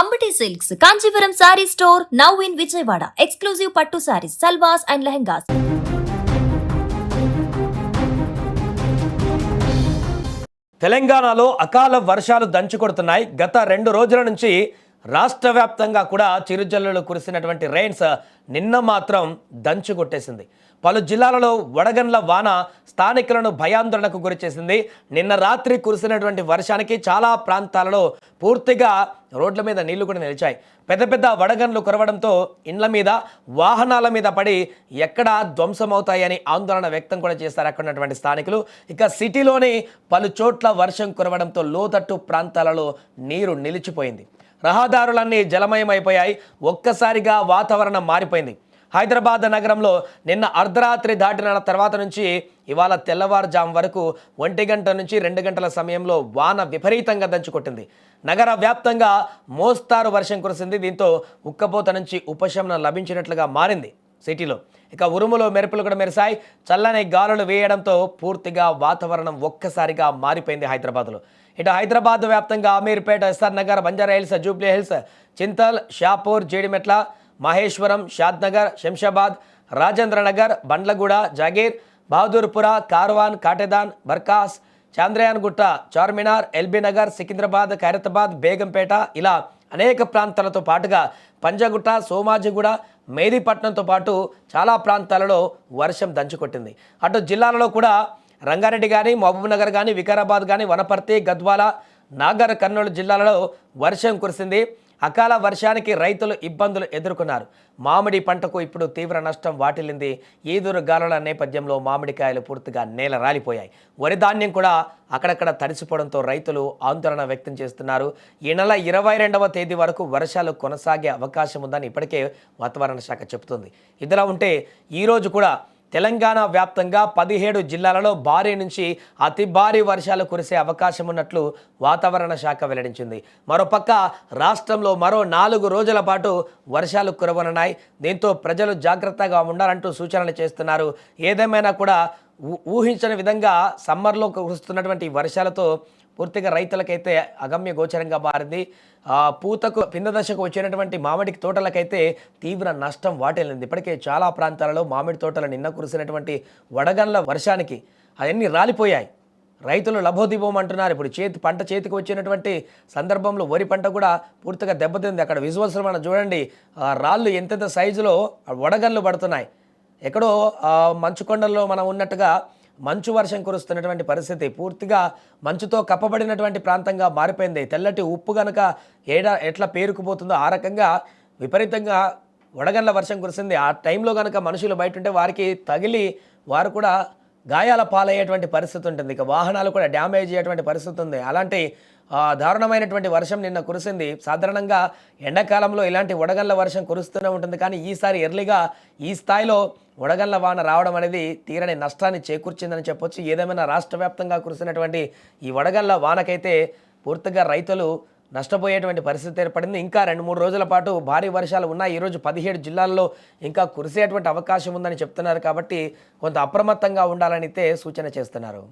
Ambati Silks, Kanchipuram Saree Store, now in Vijayawada. Exclusive Pattu Sarees, Salwas and Lehengas. తెలంగాణలో అకాల వర్షాలు దంచుకొడుతున్నాయి. గత 2 రోజుల నుంచి రాష్ట్ర వ్యాప్తంగా కూడా చిరుజల్లులు కురిసినటువంటి రెయిన్స్ నిన్న మాత్రం దంచుకొట్టేసింది. పలు జిల్లాలలో వడగండ్ల వాన స్థానికులను భయాందోళనకు గురిచేసింది. నిన్న రాత్రి కురిసినటువంటి వర్షానికి చాలా ప్రాంతాలలో పూర్తిగా రోడ్ల మీద నీళ్లు కూడా నిలిచాయి. పెద్ద పెద్ద వడగండ్లు కురవడంతో ఇండ్ల మీద వాహనాల మీద పడి ఎక్కడ ధ్వంసమవుతాయని ఆందోళన వ్యక్తం కూడా చేశారు అక్కడ ఉన్నటువంటి స్థానికులు. ఇక సిటీలోని పలు చోట్ల వర్షం కురవడంతో లోతట్టు ప్రాంతాలలో నీరు నిలిచిపోయింది. రహదారులన్నీ జలమయమైపోయాయి. ఒక్కసారిగా వాతావరణం మారిపోయింది. హైదరాబాద్ నగరంలో నిన్న అర్ధరాత్రి దాటిన తర్వాత నుంచి ఇవాళ తెల్లవారుజాము వరకు 1 గంట నుంచి 2 గంటల సమయంలో వాన విపరీతంగా దంచుకొట్టింది. నగర వ్యాప్తంగా మోస్తారు వర్షం కురిసింది. దీంతో ఉక్కపోత నుంచి ఉపశమనం లభించినట్లుగా మారింది సిటీలో. ఇక ఉరుములు మెరుపులు కూడా మెరిశాయి. చల్లని గాలులు వేయడంతో పూర్తిగా వాతావరణం ఒక్కసారిగా మారిపోయింది హైదరాబాద్లో. ఇటు హైదరాబాద్ వ్యాప్తంగా Ameerpet, SR Nagar, Banjara Hills, Jubilee Hills, Chintal, Shapur, Jeedimetla, Maheshwaram, Shadnagar, Shamshabad, Rajendranagar, Bandlaguda, Jagir, Bahadurpura, Karwan, Katedan, Barkas, Chandrayan Gutta, Charminar, LB Nagar, Secunderabad, Khairatabad, Begumpet ఇలా అనేక ప్రాంతాలతో పాటుగా పంజాగుట్ట, సోమాజిగూడ, మేదీపట్నంతో పాటు చాలా ప్రాంతాలలో వర్షం దంచుకొట్టింది. అటు జిల్లాలలో కూడా రంగారెడ్డి కానీ, మహబూబ్ నగర్ కానీ, వికారాబాద్ కానీ, వనపర్తి, గద్వాల, నాగర్ కర్నూలు జిల్లాలలో వర్షం కురిసింది. అకాల వర్షానికి రైతులు ఇబ్బందులు ఎదుర్కొన్నారు. మామిడి పంటకు ఇప్పుడు తీవ్ర నష్టం వాటిల్లింది. ఈదురు గాలుల నేపథ్యంలో మామిడికాయలు పూర్తిగా నేల రాలిపోయాయి. వరి ధాన్యం కూడా అక్కడక్కడ తడిసిపోవడంతో రైతులు ఆందోళన వ్యక్తం చేస్తున్నారు. ఈ నెల 22వ తేదీ వరకు వర్షాలు కొనసాగే అవకాశం ఉందని ఇప్పటికే వాతావరణ శాఖ చెబుతుంది. ఇదిలా ఉంటే ఈరోజు కూడా తెలంగాణ వ్యాప్తంగా 17 జిల్లాలలో భారీ నుంచి అతి భారీ వర్షాలు కురిసే అవకాశం ఉన్నట్లు వాతావరణ శాఖ వెల్లడించింది. మరోపక్క రాష్ట్రంలో మరో 4 రోజుల పాటు వర్షాలు కురవనున్నాయి. దీంతో ప్రజలు జాగ్రత్తగా ఉండాలంటూ సూచనలు చేస్తున్నారు. ఏదేమైనా కూడా ఊహించని విధంగా సమ్మర్లో కురుస్తున్నటువంటి వర్షాలతో పూర్తిగా రైతులకైతే అగమ్య గోచరంగా మారింది. పూతకు పింద దశకు వచ్చినటువంటి మామిడి తోటలకైతే తీవ్ర నష్టం వాటిల్లింది. ఇప్పటికే చాలా ప్రాంతాలలో మామిడి తోటలు నిన్న కురిసినటువంటి వడగండ్ల వర్షానికి అవన్నీ రాలిపోయాయి. రైతులు లభోదిబోం అంటున్నారు. ఇప్పుడు పంట చేతికి వచ్చినటువంటి సందర్భంలో వరి పంట కూడా పూర్తిగా దెబ్బతింది. అక్కడ విజువల్స్ మనం చూడండి, రాళ్ళు ఎంతెంత సైజులో వడగండ్లు పడుతున్నాయి. ఎక్కడో మంచు కొండల్లో మనం ఉన్నట్టుగా మంచు వర్షం కురుస్తున్నటువంటి పరిస్థితి. పూర్తిగా మంచుతో కప్పబడినటువంటి ప్రాంతంగా మారిపోయింది. తెల్లటి ఉప్పు కనుక ఎట్లా పేరుకుపోతుందో ఆ రకంగా విపరీతంగా వడగండ్ల వర్షం కురిసింది. ఆ టైంలో కనుక మనుషులు బయట ఉంటే వారికి తగిలి వారు కూడా గాయాల పాలయ్యేటువంటి పరిస్థితి ఉంటుంది. ఇక వాహనాలు కూడా డ్యామేజ్ అయ్యేటువంటి పరిస్థితి ఉంది. అలాంటి దారుణమైనటువంటి వర్షం నిన్న కురిసింది. సాధారణంగా ఎండాకాలంలో ఇలాంటి వడగండ్ల వర్షం కురుస్తూనే ఉంటుంది. కానీ ఈసారి ఎర్లీగా ఈ స్థాయిలో వడగండ్ల వాన రావడం అనేది తీరని నష్టాన్ని చేకూర్చిందని చెప్పొచ్చు. ఏదేమైనా రాష్ట్ర వ్యాప్తంగా కురిసినటువంటి ఈ వడగండ్ల వానకైతే పూర్తిగా రైతులు నష్టపోయేటువంటి పరిస్థితి ఏర్పడింది. ఇంకా 2-3 రోజుల పాటు భారీ వర్షాలు ఉన్నాయి. ఈరోజు 17 జిల్లాల్లో ఇంకా కురిసేటువంటి అవకాశం ఉందని చెప్తున్నారు. కాబట్టి కొంత అప్రమత్తంగా ఉండాలని అయితే సూచన చేస్తున్నారు.